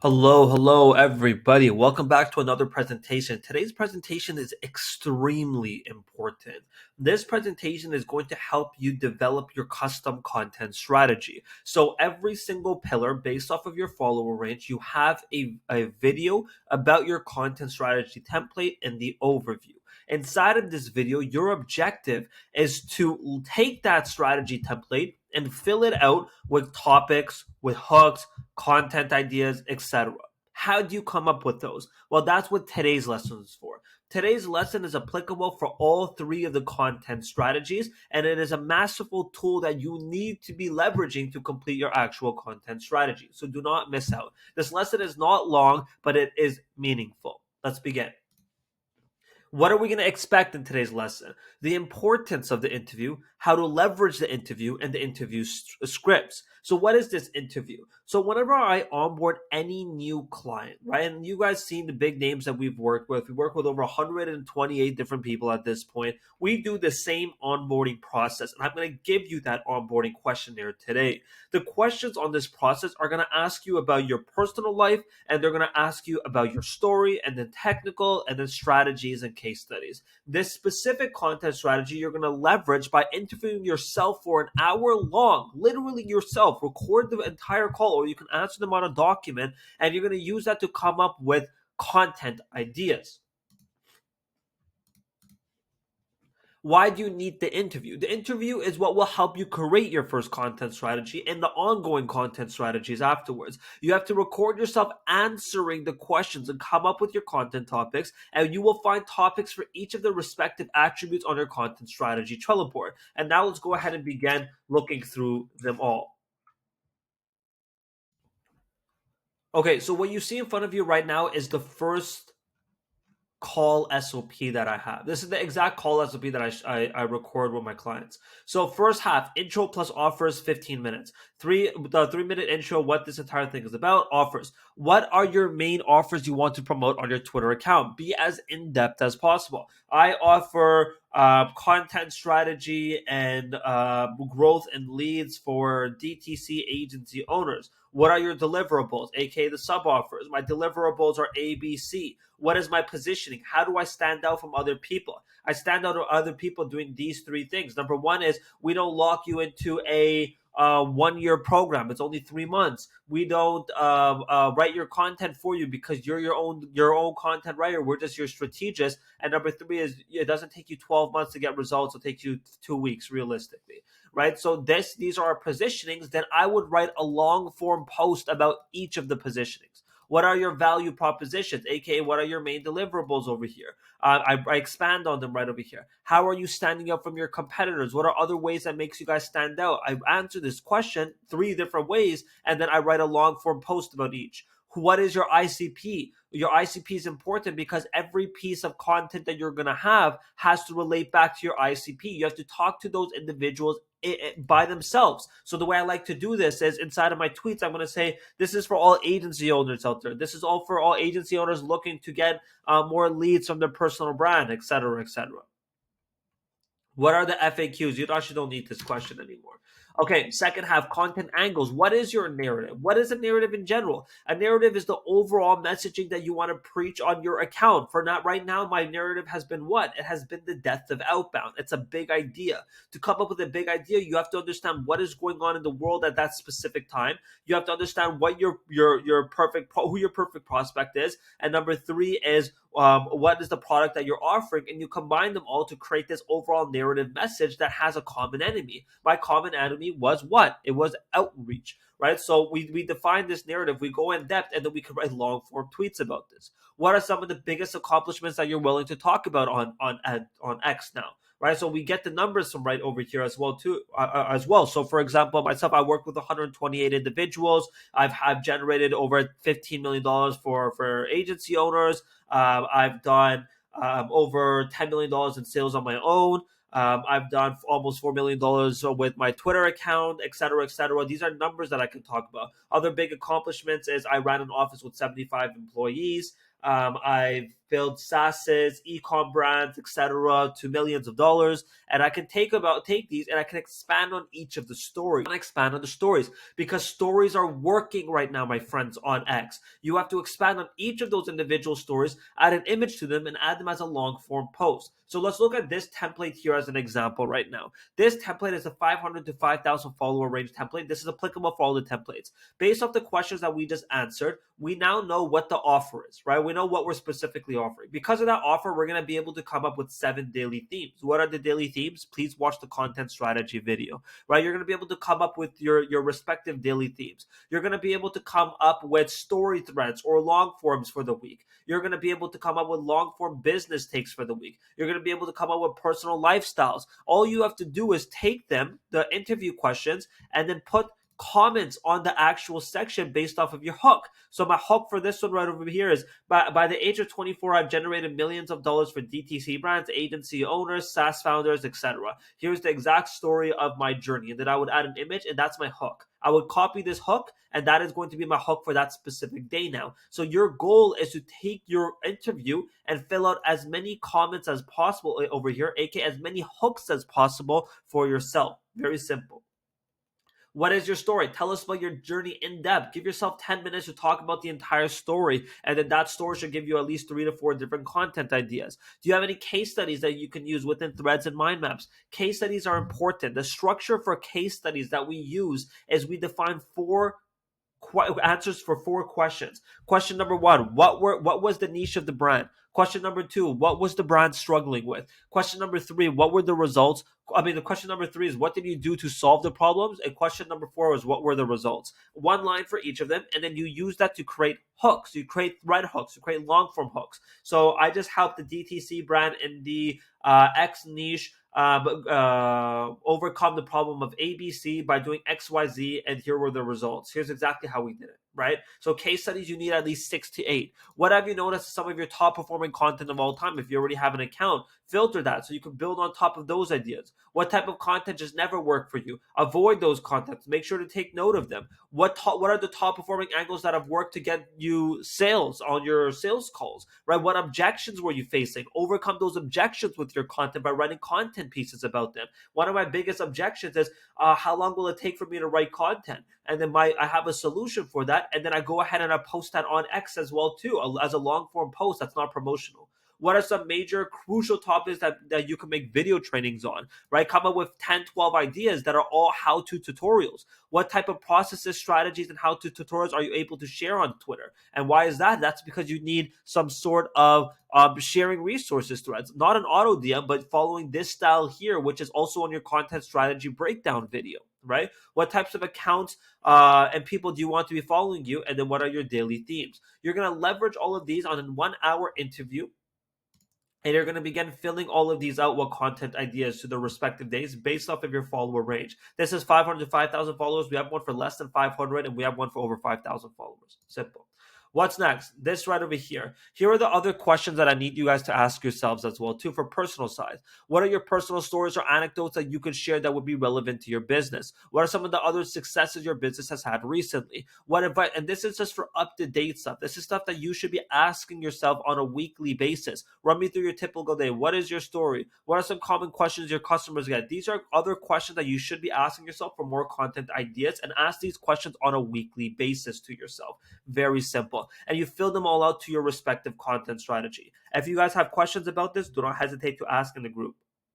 Hello, everybody. Welcome back to another presentation. Today's presentation is extremely important. This presentation is going to help you develop your custom content strategy. So every single pillar based off of your follower range, you have a video about your content strategy template and the overview. Inside of this video, your objective is to take that strategy template and fill it out with topics, with hooks, content ideas, etc. How do you come up with those? Well, that's what today's lesson is for. Today's lesson is applicable for all three of the content strategies, and it is a masterful tool that you need to be leveraging to complete your actual content strategy. So do not miss out. This lesson is not long, but it is meaningful. Let's begin. What are we going to expect in today's lesson? The importance of the interview, how to leverage the interview, and the interview scripts. So, what is this interview? So, whenever I onboard any new client, right, and you guys seen the big names that we've worked with, we work with over 128 different people at this point. We do the same onboarding process, and I'm going to give you that onboarding questionnaire today. The questions on this process are going to ask you about your personal life, and they're going to ask you about your story, and then technical, and then strategies and case studies. This specific content strategy you're going to leverage by interviewing yourself for an hour long, literally yourself. Record the entire call, or you can answer them on a document, and you're going to use that to come up with content ideas. Why do you need the interview? The interview is what will help you create your first content strategy and the ongoing content strategies afterwards. You have to record yourself answering the questions and come up with your content topics, and you will find topics for each of the respective attributes on your content strategy Trello board. And now let's go ahead and begin looking through them all. Okay, so what you see in front of you right now is the first call SOP that I have. This is the exact call SOP that I record with my clients. So first half, intro plus offers, 15 minutes. The 3 minute intro, what this entire thing is about, offers. What are your main offers you want to promote on your Twitter account? Be as in-depth as possible. I offer content strategy and growth and leads for DTC agency owners. What are your deliverables, aka the sub offers? My deliverables are ABC. What is my positioning? How do I stand out from other people? I stand out to other people doing these three things. Number one is we don't lock you into a 1 year program. It's only 3 months. We don't write your content for you because you're your own content writer. We're just your strategist. And number three is it doesn't take you 12 months to get results. It'll take you 2 weeks realistically, right? So these are our positionings. Then I would write a long form post about each of the positionings. What are your value propositions, aka what are your main deliverables over here? I expand on them right over here. How are you standing out from your competitors? What are other ways that makes you guys stand out? I answer this question 3 different ways, and then I write a long form post about each. What is your ICP? Your ICP is important because every piece of content that you're going to have has to relate back to your ICP. You have to talk to those individuals by themselves. So the way I like to do this is inside of my tweets, I'm going to say, this is for all agency owners out there. This is all for all agency owners looking to get more leads from their personal brand, etc., etc. What are the FAQs? You actually don't need this question anymore. Okay, second half, content angles. What is your narrative? What is a narrative in general? A narrative is the overall messaging that you want to preach on your account. For not right now, my narrative has been what? It has been the death of outbound. It's a big idea. To come up with a big idea, you have to understand what is going on in the world at that specific time. You have to understand what your who your perfect prospect is, and number three is what is the product that you're offering, and you combine them all to create this overall narrative message that has a common enemy. My common enemy was what? It was outreach, right? So we define this narrative, we go in depth, and then we can write long form tweets about this. What are some of the biggest accomplishments that you're willing to talk about on X now? Right, so we get the numbers from right over here as well too, as well. So, for example, myself, I work with 128 individuals. I've generated over $15 million for agency owners. I've done over $10 million in sales on my own. I've done almost $4 million with my Twitter account, et cetera, et cetera. These are numbers that I can talk about. Other big accomplishments is I ran an office with 75 employees. I've build SaaSes, e-com brands, etc., to millions of dollars. And I can take these and I can expand on each of the stories. And expand on the stories because stories are working right now, my friends, on X. You have to expand on each of those individual stories, add an image to them, and add them as a long form post. So let's look at this template here as an example right now. This template is a 500 to 5,000 follower range template. This is applicable for all the templates. Based off the questions that we just answered, we now know what the offer is, right? We know what we're specifically offering. Because of that offer, we're going to be able to come up with 7 daily themes. What are the daily themes? Please watch the content strategy video, right? You're going to be able to come up with your respective daily themes. You're going to be able to come up with story threads or long forms for the week. You're going to be able to come up with long form business takes for the week. You're going to be able to come up with personal lifestyles. All you have to do is take them, the interview questions, and then put comments on the actual section based off of your hook. So my hook for this one right over here is by the age of 24, I've generated millions of dollars for DTC brands, agency owners, SaaS founders, etc. Here's the exact story of my journey. And then I would add an image, and that's my hook. I would copy this hook, and that is going to be my hook for that specific day now. So your goal is to take your interview and fill out as many comments as possible over here, aka as many hooks as possible for yourself. Very simple. What is your story? Tell us about your journey in depth. Give yourself 10 minutes to talk about the entire story, and then that story should give you at least 3 to 4 different content ideas. Do you have any case studies that you can use within threads and mind maps? Case studies are important. The structure for case studies that we use is we define 4 answers for 4 questions. Question number 1, what was the niche of the brand? Question number 2, what was the brand struggling with? Question number 3, what were the results? The question number 3 is what did you do to solve the problems? And question number 4 is what were the results? 1 line for each of them, and then you use that to create hooks. You create thread hooks, you create long form hooks. So I just helped the DTC brand in the X niche overcome the problem of ABC by doing XYZ, and here were the results. Here's exactly how we did it, right? So case studies, you need at least 6 to 8. What have you noticed some of your top performing content of all time? If you already have an account, filter that so you can build on top of those ideas. What type of content just never worked for you? Avoid those contents. Make sure to take note of them. What are the top performing angles that have worked to get you sales on your sales calls, right? What objections were you facing? Overcome those objections with your content by writing content pieces about them. One of my biggest objections is how long will it take for me to write content? And then I have a solution for that, and then I go ahead and I post that on X as well too, as a long form post that's not promotional. What are some major crucial topics that you can make video trainings on, right? Come up with 10, 12 ideas that are all how-to tutorials. What type of processes, strategies, and how-to tutorials are you able to share on Twitter? And why is that? That's because you need some sort of sharing resources threads, not an auto DM, but following this style here, which is also on your content strategy breakdown video, right? What types of accounts and people do you want to be following you? And then what are your daily themes? You're going to leverage all of these on a 1-hour interview. And you're going to begin filling all of these out with content ideas to the respective days based off of your follower range. This is 500 to 5,000 followers. We have one for less than 500, and we have one for over 5,000 followers. Simple. What's next? This right over here. Here are the other questions that I need you guys to ask yourselves as well, too, for personal side. What are your personal stories or anecdotes that you could share that would be relevant to your business? What are some of the other successes your business has had recently? What advice? And this is just for up-to-date stuff. This is stuff that you should be asking yourself on a weekly basis. Run me through your typical day. What is your story? What are some common questions your customers get? These are other questions that you should be asking yourself for more content ideas, and ask these questions on a weekly basis to yourself. Very simple. And you fill them all out to your respective content strategy. If you guys have questions about this, do not hesitate to ask in the group.